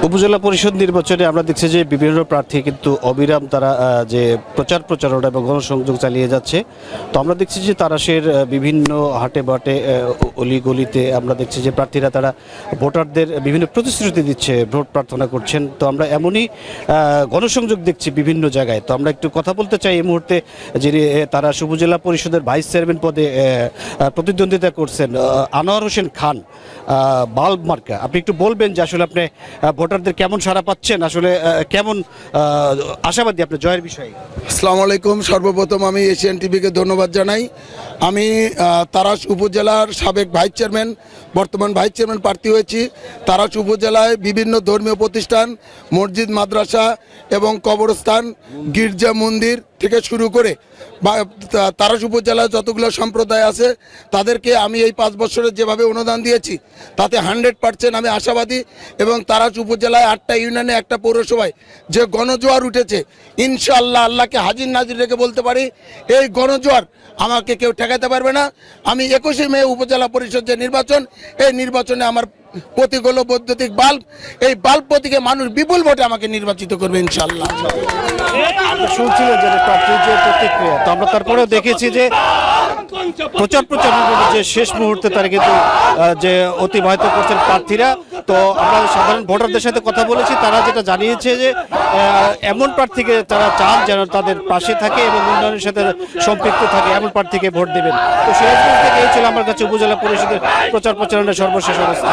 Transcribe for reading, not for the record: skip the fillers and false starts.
উপজেলা পরিষদ নির্বাচনে আমরা দেখছি যে বিভিন্ন প্রার্থী কিন্তু অবিরাম তারা যে প্রচারণা এবং গণসংযোগ চালিয়ে যাচ্ছে। তো আমরা দেখছি যে তারাশের বিভিন্ন হাটে বাটে অলিগলিতে আমরা দেখছি যে প্রার্থীরা তারা ভোটারদের বিভিন্ন প্রতিশ্রুতি দিচ্ছে, ভোট প্রার্থনা করছেন। তো আমরা এমনই গণসংযোগ দেখছি বিভিন্ন জায়গায়। তো আমরা একটু কথা বলতে চাই এই মুহূর্তে যিনি তারাশ উপজেলা পরিষদের ভাইস চেয়ারম্যান পদে প্রতিদ্বন্দ্বিতা করছেন, আনোয়ার হোসেন খান, বাল্ব মার্কা। আপনি একটু বলবেন যে আসলে আপনি ভোটারদের কেমন সাড়া পাচ্ছেন, আসলে কেমন আশাবাদী আপনি জয়ের বিষয়ে? আসসালামু আলাইকুম। সর্বপ্রথম আমি এশিয়ান টিভিকে ধন্যবাদ জানাই। আমি তারাশ উপজেলার সাবেক ভাইস চেয়ারম্যান, বর্তমান ভাইস চেয়ারম্যান প্রার্থী হয়েছি। তারাশ উপজেলায় বিভিন্ন ধর্মীয় প্রতিষ্ঠান, মসজিদ, মাদ্রাসা এবং কবরস্থান, গির্জা, মন্দির থেকে শুরু করে তারাশ উপজেলায় যতগুলো সম্প্রদায় আছে তাদেরকে আমি এই 5 বছরে যেভাবে অনুদান দিয়েছি তাতে 100% আমি আশাবাদী। এবং তারাশ উপজেলায় 8টা ইউনিয়নে, একটা পৌরসভায় যে গণজোয়ার উঠেছে, ইনশাআল্লাহ আল্লাহকে হাজির নাজির রেখে বলতে পারি এই গণজোয়ার আমাকে কেউ ঠেকাতে পারবে না। আমি 21শে মে উপজেলা পরিষদ যে নির্বাচন, এই নির্বাচনে আমার প্রতীক হলো বৈদ্যুতিক বাল্ব। এই বাল্ব প্রতীকে মানুষ বিপুল ভোটে আমাকে নির্বাচিত করবে ইনশাআল্লাহ। শুনছিলেন যে প্রার্থীর যে প্রতিক্রিয়া, তো আমরা তারপরেও দেখেছি যে প্রচারণা যে শেষ মুহূর্তে তারা কিন্তু যে অতিবাহিত করছেন প্রার্থীরা। তো আমরা সাধারণ ভোটারদের সাথে কথা বলেছি, তারা যেটা জানিয়েছে যে এমন প্রার্থীকে তারা চান যেন তাদের পাশে থাকে এবং উন্নয়নের সাথে সম্পৃক্ত থাকে, এমন প্রার্থীকে ভোট দেবেন। তো সিরাজগঞ্জ থেকে এই ছিল আমার কাছে উপজেলা পরিষদের প্রচারণার সর্বশেষ অবস্থা।